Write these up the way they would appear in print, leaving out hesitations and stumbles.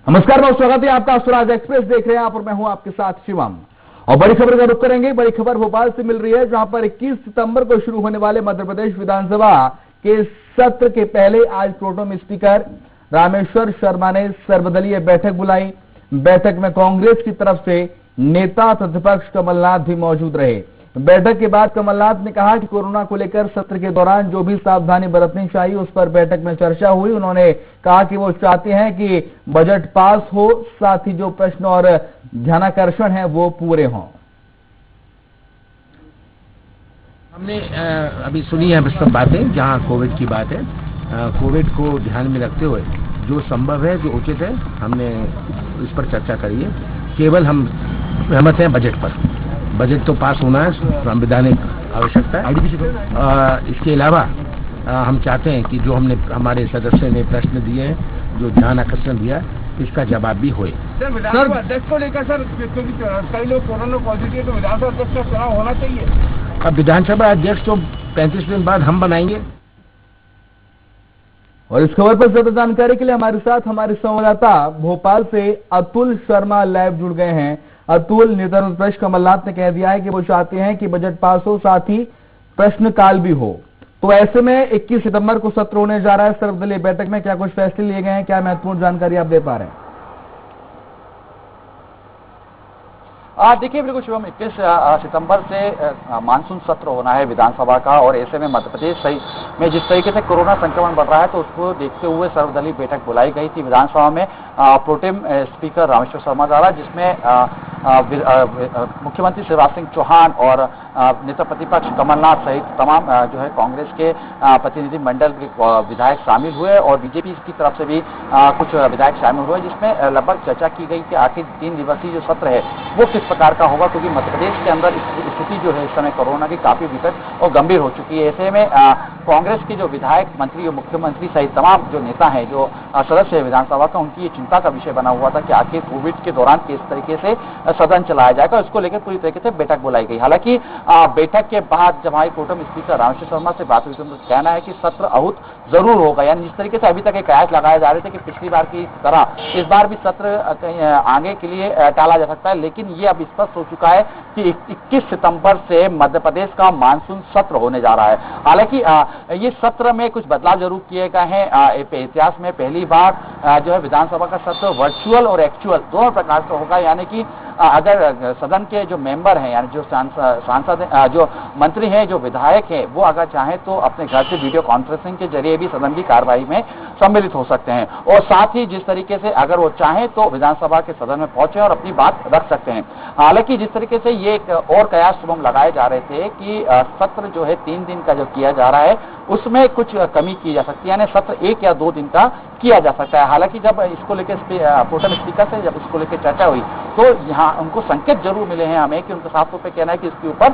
नमस्कार दोस्तों, स्वागत है आपका। स्वराज एक्सप्रेस देख रहे हैं आप और मैं हूं आपके साथ शिवम। और बड़ी खबर का रुख करेंगे। बड़ी खबर भोपाल से मिल रही है, जहां पर 21 सितंबर को शुरू होने वाले मध्य प्रदेश विधानसभा के सत्र के पहले आज प्रोटेम स्पीकर रामेश्वर शर्मा ने सर्वदलीय बैठक बुलाई। बैठक में कांग्रेस की तरफ से नेता प्रतिपक्ष कमलनाथ भी मौजूद रहे। बैठक के बाद कमलनाथ ने कहा कि कोरोना को लेकर सत्र के दौरान जो भी सावधानी बरतनी चाहिए उस पर बैठक में चर्चा हुई। उन्होंने कहा कि वो चाहते हैं कि बजट पास हो, साथ ही जो प्रश्न और ध्यानाकर्षण है वो पूरे हों। हमने अभी सुनी है सब बातें, जहां कोविड की बात है। कोविड को ध्यान में रखते हुए जो संभव है, जो उचित है, हमने इस पर चर्चा करी है। केवल हम सहमत हैं बजट पर। बजट तो पास होना है, संवैधानिक आवश्यकता है। इसके अलावा हम चाहते हैं कि जो हमारे सदस्य ने प्रश्न दिए हैं, जो ध्यान आकर्षण दिया, इसका जवाब भी होए। सर, विधानसभा अध्यक्ष को लेकर सर, क्योंकि कई लोग कोरोना पॉजिटिव, तो विधानसभा अध्यक्ष का चुनाव होना चाहिए। अब विधानसभा अध्यक्ष तो 35 दिन बाद हम बनाएंगे। और इस खबर पर ज्यादा जानकारी के लिए हमारे साथ हमारे संवाददाता भोपाल से अतुल शर्मा लाइव जुड़ गए हैं। अतुल, नेता प्रतिपक्ष कमलनाथ ने कह दिया है कि वो चाहते हैं कि बजट पास हो, साथ ही प्रश्नकाल भी हो। तो ऐसे में 21 सितंबर को सत्र होने जा रहा है। सर्वदलीय बैठक में क्या कुछ फैसले लिए गए हैं, क्या महत्वपूर्ण जानकारी आप दे पा रहे हैं? देखिए, बिल्कुल शिवम, 21 सितंबर से मानसून सत्र होना है विधानसभा का, और ऐसे में मध्य प्रदेश में जिस तरीके से कोरोना संक्रमण बढ़ रहा है, तो उसको देखते हुए सर्वदलीय बैठक बुलाई गई थी विधानसभा में प्रोटेम स्पीकर रामेश्वर शर्मा द्वारा, जिसमें मुख्यमंत्री शिवराज सिंह चौहान और नेता प्रतिपक्ष कमलनाथ सहित तमाम जो है कांग्रेस के प्रतिनिधि मंडल के विधायक शामिल हुए, और बीजेपी की तरफ से भी कुछ विधायक शामिल हुए, जिसमें लगभग चर्चा की गई कि आखिर 3 दिवसीय जो सत्र है वो किस प्रकार का होगा, क्योंकि मध्य प्रदेश के अंदर स्थिति जो है इस समय कोरोना की काफी विकट और गंभीर हो चुकी है। ऐसे में कांग्रेस के जो विधायक, मंत्री और मुख्यमंत्री सहित तमाम जो नेता हैं, जो सदस्य है विधानसभा का, उनकी ये चिंता का विषय बना हुआ था कि आखिर कोविड के दौरान किस तरीके से सदन चलाया जाएगा। इसको लेकर पूरी तरीके से बैठक बुलाई गई। हालांकि बैठक के बाद जब हमारे प्रोटेम स्पीकर रामेश्वर शर्मा से बात हुई तो उनका कहना है कि सत्र आहूत जरूर होगा। यानी जिस तरीके से अभी तक कयास लगाए जा रहे थे कि पिछली बार की तरह इस बार भी सत्र आगे के लिए टाला जा सकता है, लेकिन ये अब स्पष्ट हो चुका है कि 21 सितंबर से मध्य प्रदेश का मानसून सत्र होने जा रहा है। हालांकि ये सत्र में कुछ बदलाव जरूर किए गए हैं। इतिहास में पहली बार जो है विधानसभा का सत्र वर्चुअल और एक्चुअल दोनों प्रकार से होगा। यानी कि अगर सदन के जो मेंबर हैं, यानी जो सांसद, जो मंत्री हैं, जो विधायक हैं, वो अगर चाहें तो अपने घर से वीडियो कॉन्फ्रेंसिंग के जरिए भी सदन की कार्रवाई में सम्मिलित हो सकते हैं, और साथ ही जिस तरीके से अगर वो चाहें तो विधानसभा के सदन में पहुंचे और अपनी बात रख सकते हैं। हालांकि जिस तरीके से ये एक और कयास शुभम लगाए जा रहे थे कि सत्र जो है 3 दिन का जो किया जा रहा है उसमें कुछ कमी की जा सकती है, यानी सत्र 1 या 2 दिन का किया जा सकता है। हालांकि जब इसको लेकर प्रोटेम स्पीकर से जब इसको लेकर चर्चा हुई तो यहाँ उनको संकेत जरूर मिले हैं हमें कि उनका साफ तौर पर कहना है कि इसके ऊपर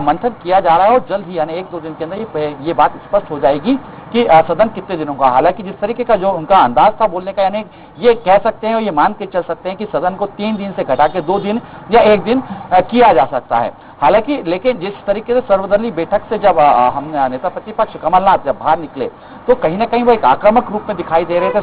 मंथन किया जा रहा है, और जल्द ही यानी 1-2 दिन के अंदर ये बात स्पष्ट हो जाएगी कि सदन कितने दिनों का। हालांकि जिस तरीके का जो उनका अंदाज था बोलने का, यानी ये कह सकते हैं और ये मान के चल सकते हैं कि सदन को 3 दिन से घटा के 2 दिन या 1 दिन किया जा सकता है। हालांकि लेकिन जिस तरीके से सर्वदलीय बैठक से जब हम नेता प्रतिपक्ष कमलनाथ जब बाहर निकले तो कहीं ना कहीं वो एक आक्रामक रूप में दिखाई दे रहे थे।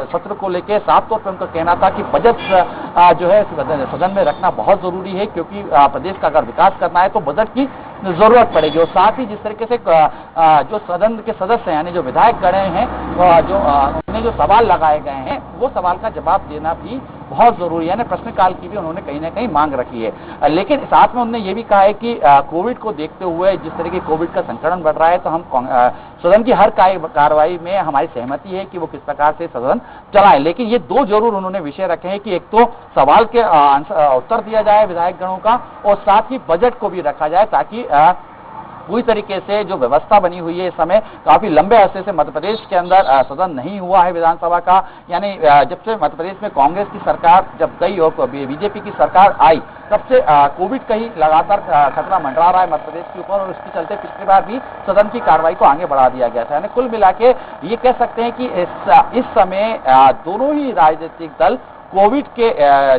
सत्र को लेकर साफ तौर पर उनका कहना था कि बजट जो है सदन में रखना बहुत जरूरी है, क्योंकि प्रदेश का अगर विकास करना है तो बजट की जरूरत पड़ेगी। और साथ ही जिस तरीके से जो सदन के सदस्य यानी जो विधायक गण हैं, जो उन्हें जो सवाल लगाए गए हैं वो सवाल का जवाब देना भी बहुत जरूरी है। प्रश्नकाल की भी उन्होंने कहीं ना कहीं मांग रखी है। लेकिन साथ में उन्होंने ये भी कहा है कि कोविड को देखते हुए जिस तरह की कोविड का संक्रमण बढ़ रहा है, तो हम सदन की हर कार्रवाई में हमारी सहमति है कि वो किस प्रकार से सदन चलाएं। लेकिन ये 2 जरूर उन्होंने विषय रखे हैं कि एक तो सवाल के उत्तर दिया जाए विधायक गणों का, और साथ ही बजट को भी रखा जाए, ताकि पूरी तरीके से जो व्यवस्था बनी हुई है इस समय काफी लंबे अरसे से मध्य प्रदेश के अंदर सदन नहीं हुआ है विधानसभा का। यानी जब से मध्य प्रदेश में कांग्रेस की सरकार जब गई और बीजेपी की सरकार आई, तब से कोविड का ही लगातार खतरा मंडरा रहा है मध्य प्रदेश के ऊपर, और उसके चलते पिछली बार भी सदन की कार्रवाई को आगे बढ़ा दिया गया था। यानी कुल मिला के ये कह सकते हैं कि इस समय दोनों ही राजनीतिक दल कोविड के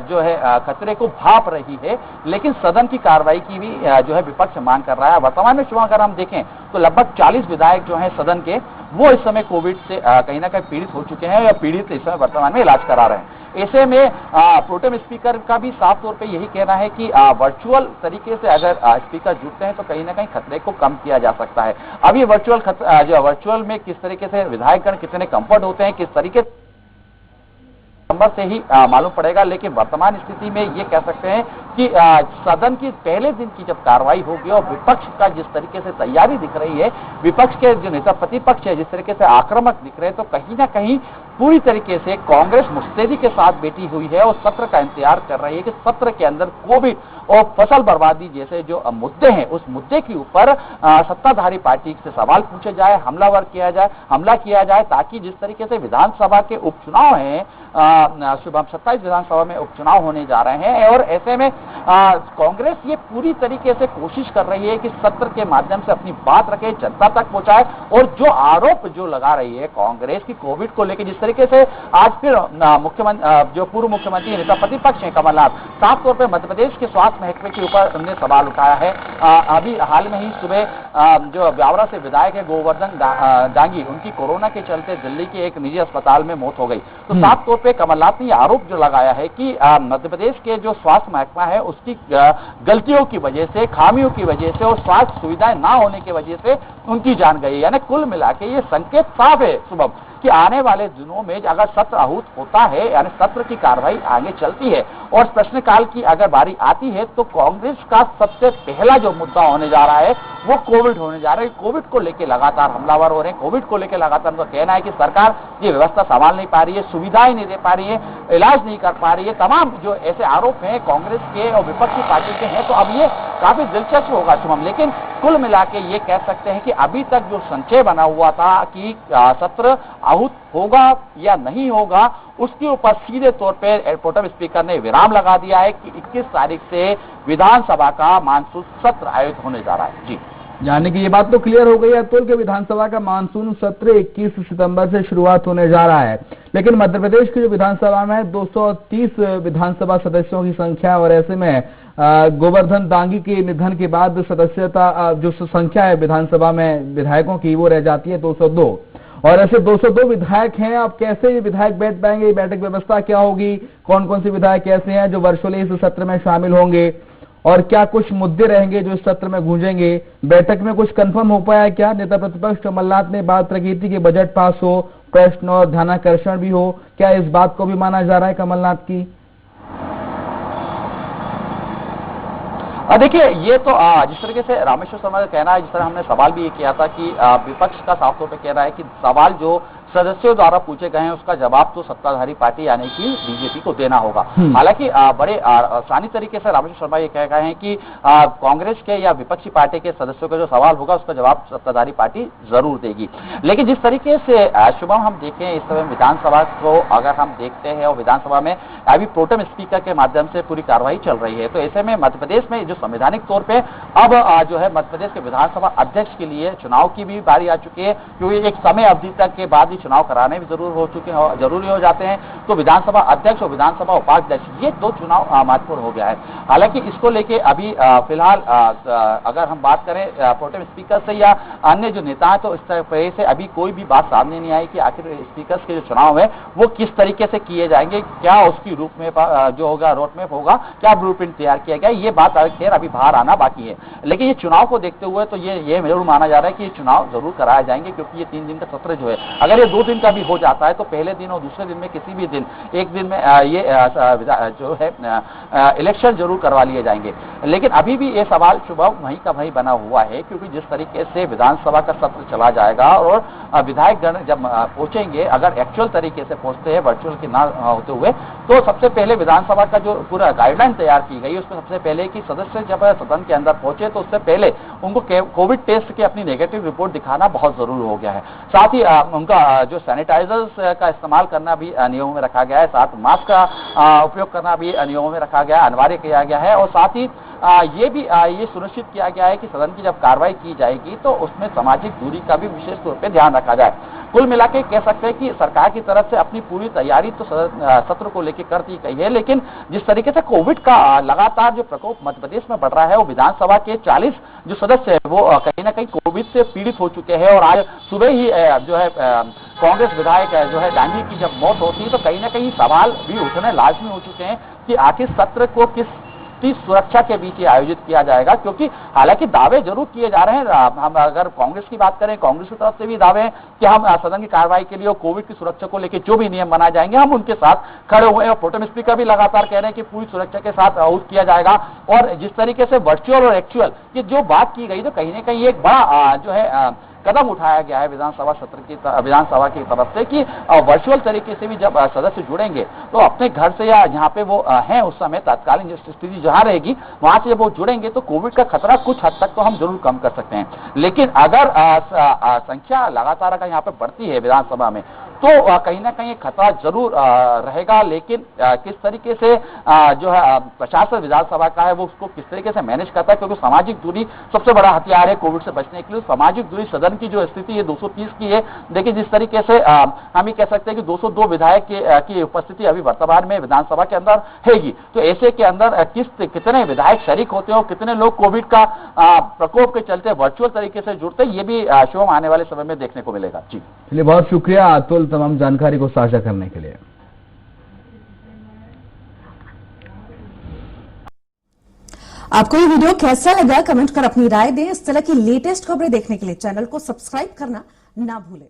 जो है खतरे को भाप रही है, लेकिन सदन की कार्रवाई की भी जो है विपक्ष मांग कर रहा है। वर्तमान में शुभ अगर हम देखें तो लगभग 40 विधायक जो हैं सदन के, वो इस समय कोविड से कहीं ना कहीं पीड़ित हो चुके हैं या पीड़ित इस समय वर्तमान में इलाज करा रहे हैं। ऐसे में प्रोटेम स्पीकर का भी साफ तौर पे यही कहना है कि वर्चुअल तरीके से अगर स्पीकर जुटते हैं तो कहीं ना कहीं खतरे को कम किया जा सकता है। अब ये वर्चुअल में किस तरीके से विधायकगण कितने कंफर्ट होते हैं, किस तरीके नंबर से ही मालूम पड़ेगा। लेकिन वर्तमान स्थिति में ये कह सकते हैं कि सदन की पहले दिन की जब कार्रवाई होगी और विपक्ष का जिस तरीके से तैयारी दिख रही है, विपक्ष के जो नेता प्रतिपक्ष है जिस तरीके से आक्रामक दिख रहे हैं, तो कहीं ना कहीं पूरी तरीके से कांग्रेस मुस्तैदी के साथ बैठी हुई है और सत्र का इंतजार कर रही है कि सत्र के अंदर कोविड और फसल बर्बादी जैसे जो मुद्दे हैं उस मुद्दे के ऊपर सत्ताधारी पार्टी से सवाल पूछे जाए, हमला किया जाए, ताकि जिस तरीके से विधानसभा के उपचुनाव हैं, शुभम 27 विधानसभा में उपचुनाव होने जा रहे हैं और ऐसे में कांग्रेस ये पूरी तरीके से कोशिश कर रही है कि सत्र के माध्यम से अपनी बात रखे, जनता तक पहुंचाए और जो आरोप जो लगा रही है कांग्रेस की कोविड को लेकर, जिस तरीके से आज फिर मुख्यमंत्री जो पूर्व मुख्यमंत्री नेता प्रतिपक्ष हैं कमलनाथ, साफ तौर पर मध्य प्रदेश के स्वास्थ्य महकमे के ऊपर उन्होंने सवाल उठाया है। अभी हाल में ही सुबह जो ब्यावरा से विधायक है गोवर्धन डांगी, उनकी कोरोना के चलते दिल्ली के एक निजी अस्पताल में मौत हो गई। तो साफ तौर पे कमलनाथ ने आरोप जो लगाया है कि मध्य प्रदेश के जो स्वास्थ्य महकमा है उसकी गलतियों की वजह से, खामियों की वजह से और स्वास्थ्य सुविधाएं ना होने की वजह से उनकी जान गई। यानी कुल मिला के ये संकेत साफ है शुभम कि आने वाले दिनों में अगर सत्र आहूत होता है, यानी सत्र की कार्रवाई आगे चलती है और प्रश्नकाल की अगर बारी आती है, तो कांग्रेस का सबसे पहला जो मुद्दा होने जा रहा है वो कोविड होने जा रहा है। कोविड को लेकर लगातार हमलावर हो रहे हैं, कोविड को लेकर लगातार उनका कहना है कि सरकार ये व्यवस्था संभाल नहीं पा रही है, सुविधाएं नहीं दे पा रही है, इलाज नहीं कर पा रही है। तमाम जो ऐसे आरोप हैं कांग्रेस के और विपक्षी पार्टी के हैं, तो अब ये काफी दिलचस्प होगा शुभम। लेकिन कुल मिला के ये कह सकते हैं कि अभी तक जो संशय बना हुआ था कि सत्र आहूत होगा या नहीं होगा, उसके ऊपर सीधे तौर पर प्रोटेम स्पीकर ने विराम लगा दिया है कि 21 तारीख से विधानसभा का मानसून सत्र आयोजित होने जा रहा है। जी, यानी कि ये बात तो क्लियर हो गई है अतुल के विधानसभा का मानसून सत्र 21 सितंबर से शुरुआत होने जा रहा है। लेकिन मध्य प्रदेश की जो विधानसभा में 230 विधानसभा सदस्यों की संख्या और ऐसे में गोवर्धन डांगी के निधन के बाद सदस्यता जो संख्या है विधानसभा में विधायकों की वो रह जाती है 202 और ऐसे 202 विधायक हैं। अब कैसे ये विधायक बैठ पाएंगे, बैठक व्यवस्था क्या होगी, कौन कौन से विधायक ऐसे हैं जो वर्चुअली इस सत्र में शामिल होंगे और क्या कुछ मुद्दे रहेंगे जो इस सत्र में गूंजेंगे, बैठक में कुछ कंफर्म हो पाया क्या? नेता प्रतिपक्ष कमलनाथ ने बात रखी थी कि बजट पास हो, प्रश्न और ध्यानाकर्षण भी हो, क्या इस बात को भी माना जा रहा है कमलनाथ की? देखिए, ये तो जिस तरीके से रामेश्वर शर्मा का कहना है, जिस तरह हमने सवाल भी ये किया था कि विपक्ष का साफ तौर पर कहना है कि सवाल जो सदस्यों द्वारा पूछे गए हैं उसका जवाब तो सत्ताधारी पार्टी यानी कि बीजेपी को देना होगा। हालांकि बड़े आसानी तरीके से रामेश्वर शर्मा ये कह गए हैं कि कांग्रेस के या विपक्षी पार्टी के सदस्यों का जो सवाल होगा उसका जवाब सत्ताधारी पार्टी जरूर देगी। लेकिन जिस तरीके से शुभम हम देखें इस समय विधानसभा को अगर हम देखते हैं और विधानसभा में अभी प्रोटेम स्पीकर के माध्यम से पूरी कार्रवाई चल रही है, तो ऐसे में मध्य प्रदेश में जो संवैधानिक तौर पर अब जो है मध्य प्रदेश के विधानसभा अध्यक्ष के लिए चुनाव की भी बारी आ चुकी है, क्योंकि एक समय अवधि तक के बाद चुनाव कराने भी जरूरी हो जाते हैं। तो विधानसभा अध्यक्ष और विधानसभा उपाध्यक्ष ये 2 चुनाव महत्वपूर्ण हो गया है। हालांकि इसको लेके अभी फिलहाल अगर हम बात करें प्रोटेम स्पीकर से या अन्य जो नेता हैं, तो इस तरह से अभी कोई भी बात सामने नहीं आई कि आखिर स्पीकर के जो चुनाव है वो किस तरीके से किए जाएंगे, क्या उसकी रूप में जो होगा रोडमैप होगा, क्या ब्लूप्रिंट तैयार किया गया, ये बात खैर अभी बाहर आना बाकी है। लेकिन ये चुनाव को देखते हुए तो ये जरूर माना जा रहा है कि ये चुनाव जरूर कराए जाएंगे, क्योंकि ये 3 दिन का सत्र जो है, अगर ये 2 दिन का भी हो जाता है तो पहले दिन और दूसरे दिन में किसी भी दिन एक दिन में ये जो है इलेक्शन जरूर करवा लिए जाएंगे। लेकिन अभी भी ये सवाल शुभम वहीं का वहीं बना हुआ है, क्योंकि जिस तरीके से विधानसभा का सत्र चला जाएगा और विधायकगण जब पहुंचेंगे, अगर एक्चुअल तरीके से पहुंचते हैं वर्चुअल के ना होते हुए, तो सबसे पहले विधानसभा का जो पूरा गाइडलाइन तैयार की गई उसमें सबसे पहले कि सदस्य जब सदन के अंदर पहुंचे तो उससे पहले उनको कोविड टेस्ट की अपनी नेगेटिव रिपोर्ट दिखाना बहुत जरूरी हो गया है। साथ ही उनका जो सैनिटाइजर्स का इस्तेमाल करना भी नियमों में रखा गया है, साथ मास्क का उपयोग करना भी नियमों में रखा गया है, अनिवार्य किया गया है। और साथ ही ये सुनिश्चित किया गया है कि सदन की जब कार्रवाई की जाएगी तो उसमें सामाजिक दूरी का भी विशेष तौर पर ध्यान रखा जाए। कुल मिला के कह सकते हैं कि सरकार की तरफ से अपनी पूरी तैयारी तो सत्र को लेकर कर दी गई है, लेकिन जिस तरीके से कोविड का लगातार जो प्रकोप मध्य प्रदेश में बढ़ रहा है, वो विधानसभा के 40 जो सदस्य है वो कहीं ना कहीं कोविड से पीड़ित हो चुके हैं। और आज सुबह ही जो है कांग्रेस विधायक जो है डांगी की जब मौत होती है तो कहीं ना कहीं सवाल भी उठने लाजमी हो चुके हैं कि आखिर सत्र को किस सुरक्षा के बीच आयोजित किया जाएगा, क्योंकि हालांकि दावे जरूर किए जा रहे हैं। हम अगर कांग्रेस की बात करें, कांग्रेस की तरफ से भी दावे हैं कि हम सदन की कार्रवाई के लिए और कोविड की सुरक्षा को लेकर जो भी नियम बनाए जाएंगे हम उनके साथ खड़े हुए हैं। और प्रोटेम स्पीकर भी लगातार कह रहे हैं कि पूरी सुरक्षा के साथ आउट किया जाएगा। और जिस तरीके से वर्चुअल और एक्चुअल ये जो बात की गई तो कहीं ना कहीं एक बड़ा जो है कदम उठाया गया है विधानसभा सत्र की विधानसभा की तरफ से कि वर्चुअल तरीके से भी जब सदस्य जुड़ेंगे तो अपने घर से या जहां पे वो हैं उस समय तत्कालीन जो स्थिति जहां रहेगी वहां से जब वो जुड़ेंगे तो कोविड का खतरा कुछ हद तक तो हम जरूर कम कर सकते हैं। लेकिन अगर संख्या लगातार अगर यहाँ पे बढ़ती है विधानसभा में तो कहीं ना कहीं खतरा जरूर रहेगा। लेकिन किस तरीके से जो है प्रशासन विधानसभा का है वो उसको किस तरीके से मैनेज करता है, क्योंकि सामाजिक दूरी सबसे बड़ा हथियार है कोविड से बचने के लिए। सामाजिक दूरी सदन की जो स्थिति है 230 की है। देखिए जिस तरीके से हम ये कह सकते हैं कि 202 विधायक की उपस्थिति अभी वर्तमान में विधानसभा के अंदर हैगी, तो ऐसे के अंदर कितने विधायक शरीक होते हो, कितने लोग कोविड का प्रकोप के चलते वर्चुअल तरीके से जुड़ते, ये भी शुभम आने वाले समय में देखने को मिलेगा। जी चलिए, बहुत शुक्रिया अतुल तमाम जानकारी को साझा करने के लिए। आपको ये वीडियो कैसा लगा कमेंट कर अपनी राय दें। इस तरह की लेटेस्ट खबरें देखने के लिए चैनल को सब्सक्राइब करना ना भूलें।